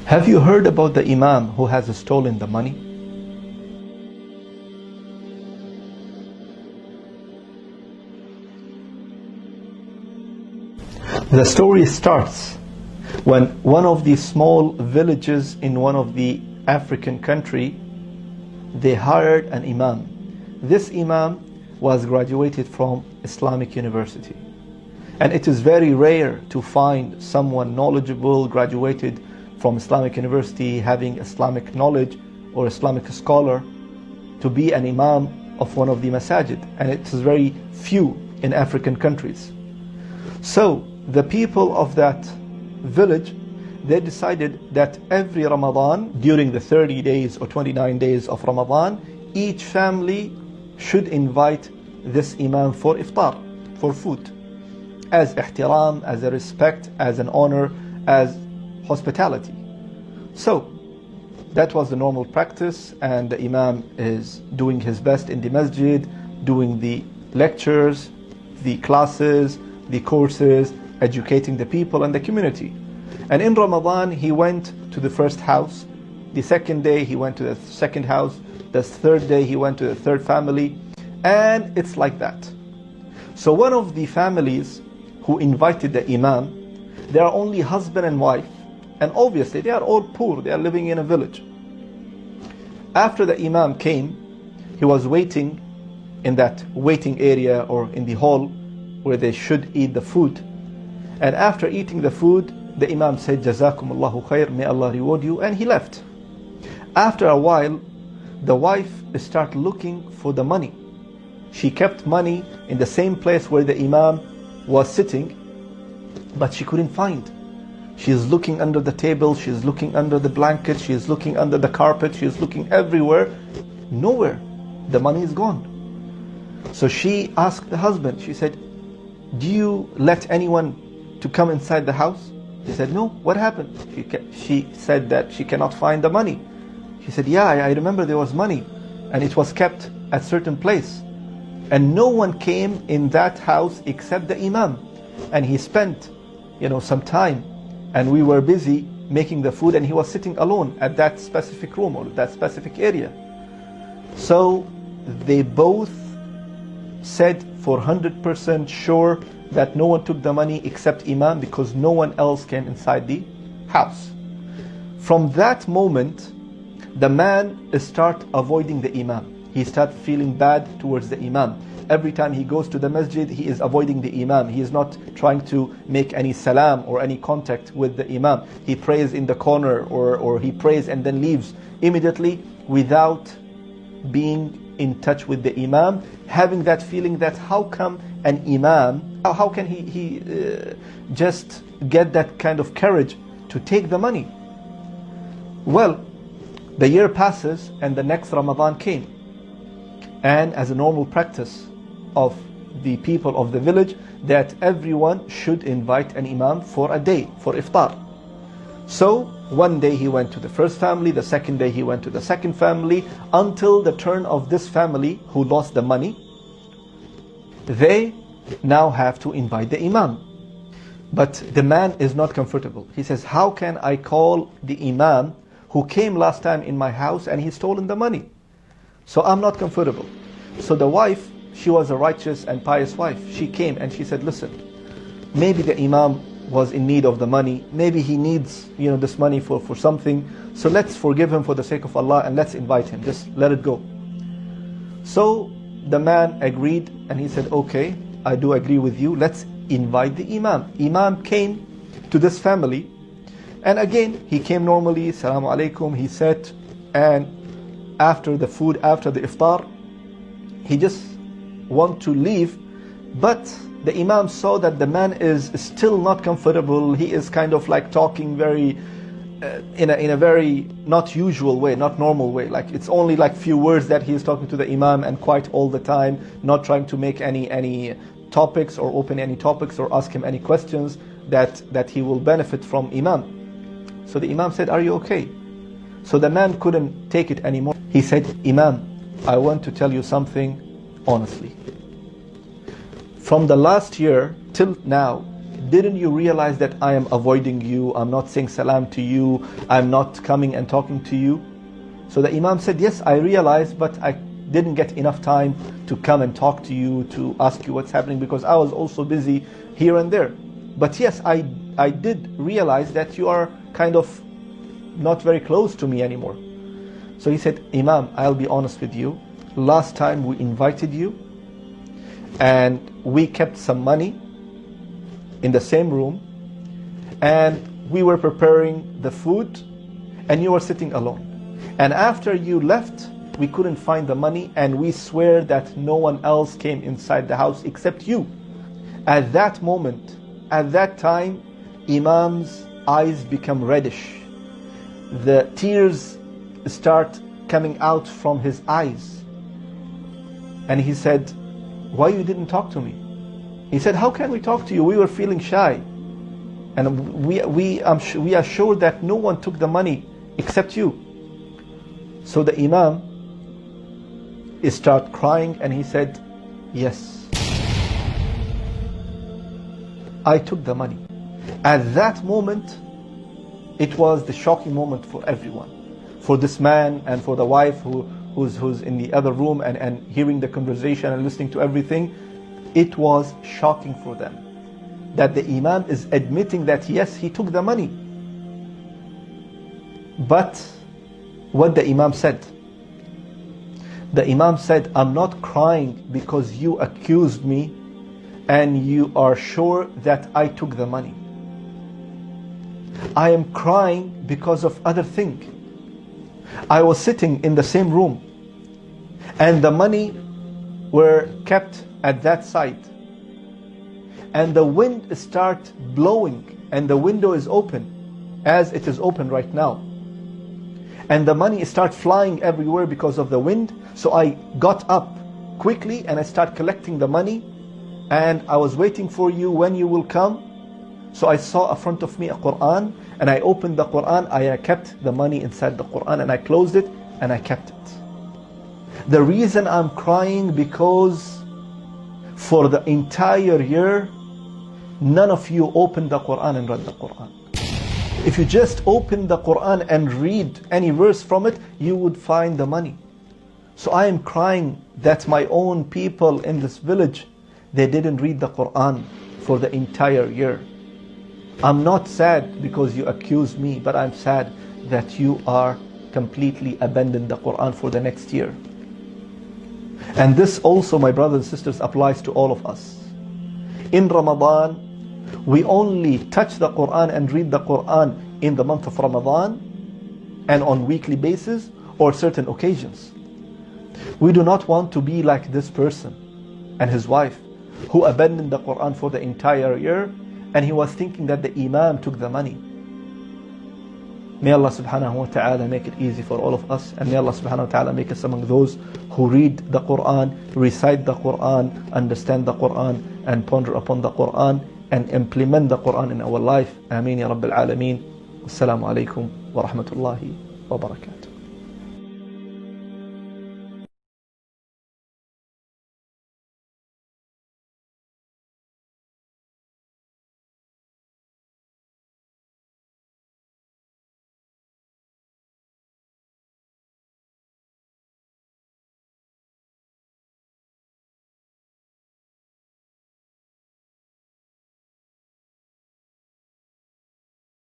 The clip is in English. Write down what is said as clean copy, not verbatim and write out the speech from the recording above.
Have you heard about the Imam who has stolen the money? The story starts when one of the small villages in one of the African country, they hired an Imam. This Imam was graduated from Islamic University. And it is very rare to find someone knowledgeable, graduated from Islamic University, having Islamic knowledge or Islamic scholar, to be an Imam of one of the masajid. And it is very few in African countries. So the people of that village, they decided that every Ramadan, during the 30 days or 29 days of Ramadan, each family should invite this Imam for iftar, for food, as ihtiram, as a respect, as an honor, as hospitality. So that was the normal practice, and the Imam is doing his best in the masjid, doing the lectures, the classes, the courses, educating the people and the community. And in Ramadan, he went to the first house. The second day, he went to the second house. The third day, he went to the third family. And it's like that. So one of the families who invited the Imam, they are only husband and wife. And obviously, they are all poor. They are living in a village. After the Imam came, he was waiting in that waiting area or in the hall where they should eat the food. And after eating the food, the Imam said, Jazakum Allahu khair, may Allah reward you, and he left. After a while, the wife started looking for the money. She kept money in the same place where the Imam was sitting, but she couldn't find. She is looking under the table, she is looking under the blanket, she is looking under the carpet, she is looking everywhere. Nowhere. The money is gone. So she asked the husband, she said, do you let anyone to come inside the house? He said, no. What happened? She said that she cannot find the money. He said, yeah, I remember there was money and it was kept at certain place. And no one came in that house except the Imam. And he spent, some time, and we were busy making the food, and he was sitting alone at that specific room or that specific area. So they both said for 100% sure that no one took the money except Imam, because no one else came inside the house. From that moment, the man started avoiding the Imam. He started feeling bad towards the Imam. Every time he goes to the masjid, he is avoiding the Imam. He is not trying to make any salam or any contact with the Imam. He prays in the corner, or he prays and then leaves immediately without being in touch with the Imam, having that feeling that how come an Imam, how can he just get that kind of courage to take the money? Well, the year passes and the next Ramadan came. And as a normal practice of the people of the village, that everyone should invite an Imam for a day, for iftar. So one day he went to the first family, the second day he went to the second family, until the turn of this family who lost the money. They now have to invite the Imam. But the man is not comfortable. He says, how can I call the Imam who came last time in my house and he's stolen the money? So I'm not comfortable. So the wife, she was a righteous and pious wife. She came and she said, listen, maybe the Imam was in need of the money. Maybe he needs, this money for something. So let's forgive him for the sake of Allah and let's invite him. Just let it go. So the man agreed and he said, okay, I do agree with you. Let's invite the Imam. Imam came to this family, and again, he came normally, Assalamu alaikum, he sat, and after the food, after the iftar, he just want to leave, but the Imam saw that the man is still not comfortable. He is kind of like talking very in a very not usual way, not normal way. Like it's only like few words that he is talking to the Imam, and quite all the time, not trying to make any topics or open any topics or ask him any questions that he will benefit from Imam. So the Imam said, are you okay? So the man couldn't take it anymore. He said, Imam, I want to tell you something honestly. From the last year till now, didn't you realize that I am avoiding you? I'm not saying salam to you. I'm not coming and talking to you. So the Imam said, yes, I realized, but I didn't get enough time to come and talk to you, to ask you what's happening, because I was also busy here and there. But yes, I did realize that you are kind of not very close to me anymore. So he said, Imam, I'll be honest with you. Last time we invited you and we kept some money in the same room and we were preparing the food and you were sitting alone. And after you left, we couldn't find the money and we swear that no one else came inside the house except you. At that moment, at that time, Imam's eyes become reddish. The tears start coming out from his eyes. And he said, why you didn't talk to me? He said, how can we talk to you? We were feeling shy. And we are sure that no one took the money except you. So the Imam started crying and he said, yes, I took the money. At that moment, it was the shocking moment for everyone. For this man and for the wife who's in the other room and hearing the conversation and listening to everything, it was shocking for them. That the Imam is admitting that yes, he took the money. But what the Imam said? The Imam said, I'm not crying because you accused me and you are sure that I took the money. I am crying because of other thing. I was sitting in the same room and the money were kept at that side. And the wind started blowing and the window is open as it is open right now. And the money started flying everywhere because of the wind. So I got up quickly and I started collecting the money. And I was waiting for you when you will come. So I saw in front of me a Quran and I opened the Quran. I kept the money inside the Quran and I closed it and I kept it. The reason I'm crying because for the entire year, none of you opened the Quran and read the Quran. If you just open the Quran and read any verse from it, you would find the money. So I am crying that my own people in this village, they didn't read the Quran for the entire year. I'm not sad because you accuse me, but I'm sad that you are completely abandoned the Quran for the next year. And this also, my brothers and sisters, applies to all of us. In Ramadan, we only touch the Quran and read the Quran in the month of Ramadan and on weekly basis or certain occasions. We do not want to be like this person and his wife who abandoned the Quran for the entire year and he was thinking that the Imam took the money. May Allah subhanahu wa ta'ala make it easy for all of us, and may Allah subhanahu wa ta'ala make us among those who read the Quran, recite the Quran, understand the Quran, and ponder upon the Quran and implement the Quran in our life. Ameen ya Rabbil Alameen. Assalamu alaikum wa rahmatullahi wa barakatuh.